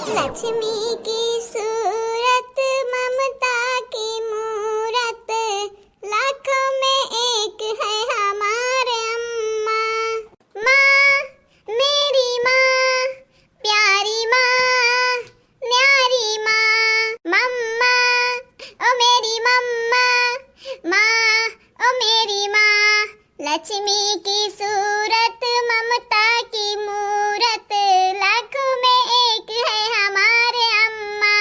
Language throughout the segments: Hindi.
लक्ष्मी की सूरत ममता की मूरत लाखों में एक है हमारे अम्मा। माँ मेरी माँ प्यारी माँ न्यारी माँ मम्मा ओ मेरी मम्मा माँ ओ मेरी माँ। लक्ष्मी की सूरत ममता की मूरत लाखों में एक है हमारे अम्मा।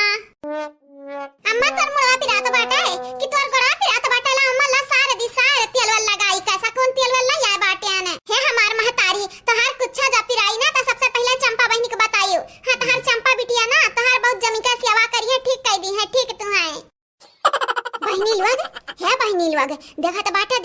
अम्मा तोर मुड़वा पिरात बाटा है कि तोर गोड़ा पिरात बाटा ला अम्मा ला सारे दी सारे तेल वाला लगाई कैसा कौन तेल वाला या बाटे आने हे हमार महतारी तोहार कुछ जा पिराई ना तो सबसे पहले चंपा बहनी को बताइयो। हां तोहार चंपा बिटिया ना तोहार बहुत जमी का सेवा करिए ठीक कह दी है ठीक तू है बहनी लोग है बहनी लोग देखत बाटे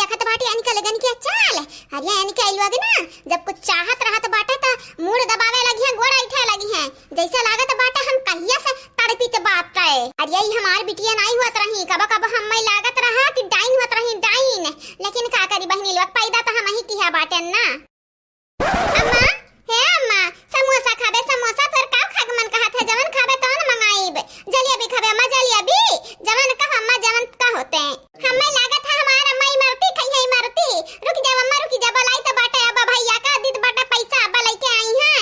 यानी का लगन की चाल अरे यानी का लोग ना जब कुछ चाहत रहत बाटे त मूड दबावे लगी है गोड़ उठे लगी है जैसे लागत बाटे हम कहिया से तड़पीत बाप रे। अरे यही हमार बिटिया नहीं हुआ रही कब हम मैं लागत रहा कि डाइन हुआ रही डाइन लेकिन का करी बहनी लोग पैदा तो हम ही किया बाटे ना। अम्मा हे अम्मा समोसा खाबे समोसा फिर का खाग मन कहत है जवन खाबे तो न मंगाईब जलेबी खाबे अम्मा जलेबी जवन का अम्मा जवन का होते हैं हमें लागत है हमारा अम्मा इमरती खई है इमरती रुक जा अम्मा रुक जा बलाई तो बाटे अब भैया का दीद बाटा पैसा अब लेके आई है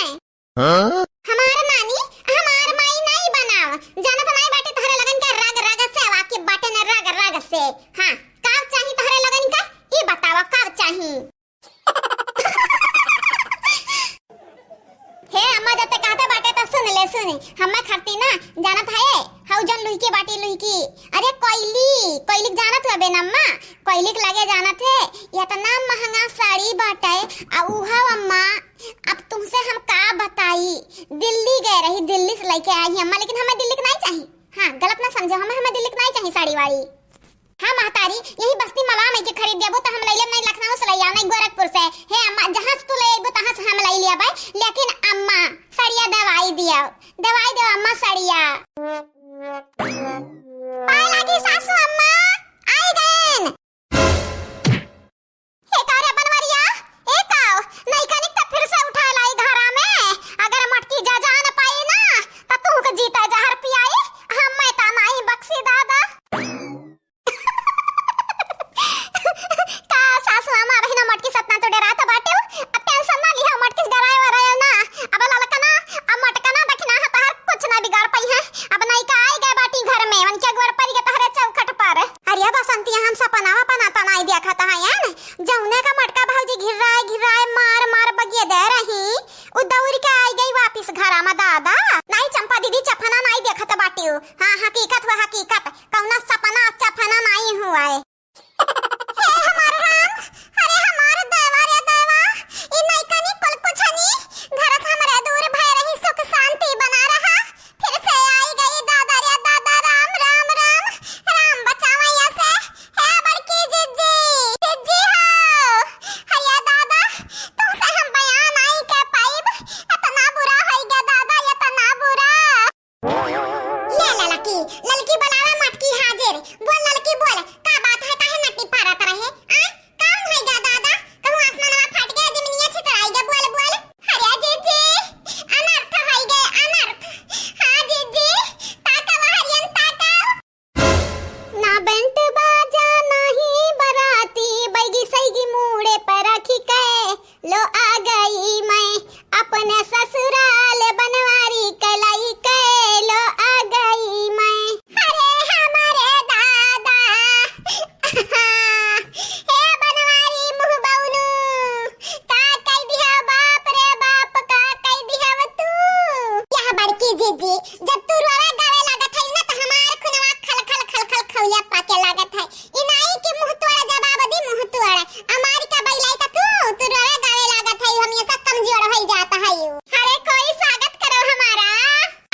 हमारा नानी हमार माई नहीं बनाओ जाना तो नहीं बाटे तोहरे लगन के राग राग से आके बाटे न राग राग से। हां का चाहिए तोहरे लगन का ई बतावा का चाहिए हे अम्मा जब तक कहते बाटे तो सुन ले सुन हमें खरती ना जानत है हाउ जन लुई बाटी लुई अरे कोयली जानत है बेन अम्मा कोयली के लगे जानत है इतना महंगा साड़ी बाटे आ उहा अम्मा अब तुमसे हम का बताई दिल्ली गए रही दिल्ली से लेके आई अम्मा लेकिन हमें दिल्ली की नहीं चाहिए। हां गलत ना समझो हमें दिल्ली की नहीं चाहिए साड़ी वाड़ी। हाँ महतारी यही बस्ती मला में के खरीद देबो तो हम ले लेब नहीं लखनऊ से ले आव नहीं गोरखपुर से हे अम्मा जहां से तू ले आइबो तहां से हम ले लिया भाई लेकिन अम्मा सड़िया दवाई दियो अम्मा सड़िया पाए लागी सासू अम्मा आई गएन हे कारे बनवरिया ए काओ नहीं कनिक तो फिर से उठा लाई घरा में अगर मटकी जा न पाए ना तो तू के जीता जहर पियाई हम मैं ता नहीं बक्सी दादा का सासू अम्मा बहिना मटकी सतना तो डराता बाटे अब टेंशन ना लिया मटकी डराए वा रहे ना अब ललकना अब मटकना देखना है तहर कुछ ना बिगाड़ पई है अब नहीं का आई गए बाटी घर में वन के गोर पर के तहरे चौखट पर अरे बसंती हम सपनावा पनाता नहीं देखता है यार जौने का मटका भौजी घिराए मार बगिए दे रही उ दौड़ के आई गई वापस घर में दादा नहीं चंपा दीदी चफना नहीं देखत बाटी हां हकीकत कौना सपना चफना नहीं हुआ है हे हमार राम अरे हमार देवा रे देवा इ नहीं कनी कुल कुछनी घर से हमरे दूर भय रही सुख शांति बना रहा फिर से आई गई दादा रे दादा राम बचावैया से हे बड़की जिज्जी हो हैया दादा तुमसे हम बयान नहीं कर पाइब इतना बुरा हो गया दादा इतना बुरा ले ललकी बनावे मटकी हाजिर बोल ललकी बोल का बात है काहे नट्टी पारत रहे आ कौन है गा दादा कहूं आसमानवा फट गया जमीनिया छितराई गया बोल अरे जीजी अनर्थ हो गए अनर्थ हां जीजी ताका हरियन ताका ना बेंट बाजा नहीं बराती बैगी सैगी मूड़े पर रखी के लो आ गई मैं अपने ससुराल बनवारी कलाई के लो आ गई मैं अरे हमारे दादा हे बनवारी मुंह बउनु का कह दिया बाप रे बाप का कह दिया तू यह बड़की जीजी जब तू रोवा गावे लागत है ना तो हमार खुनवा खल खौया पाके लागत है इनाई के मुंह तोड़ा जवाब दी मुंह तोड़ा हमारी का बैलाई का तू रोवा गावे लागत है हम ये सब कमजोर हो जाता है अरे कोई स्वागत करो हमारा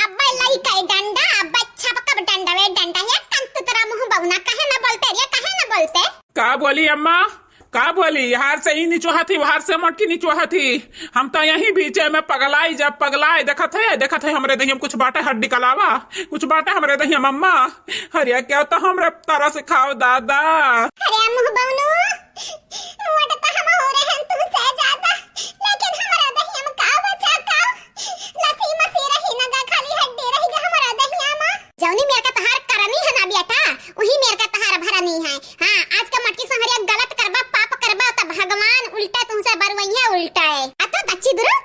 अब बैलाई का डंडा अब छपकब डंडा वे डंडा ये कंत तेरा मुंह बउना काहे ना बोलते का बोली अम्मा का बोली हार से ही नीचो हाथी हार से मटकी नीचो हाथी हम तो यही बीच में पगलाई देखत है हमरे दही कुछ बाटे हड्डी कलावा कुछ बाटे हमरे दही मम्मा अरे क्या तो हमरे तरह से खाओ दादा अरे मुंह बउनु मोट तो हम हो रहे हैं तुमसे ज्यादा लेकिन हमारा दही हम का बचा का नसी मसी रही ना खाली हड्डी रही छिदरा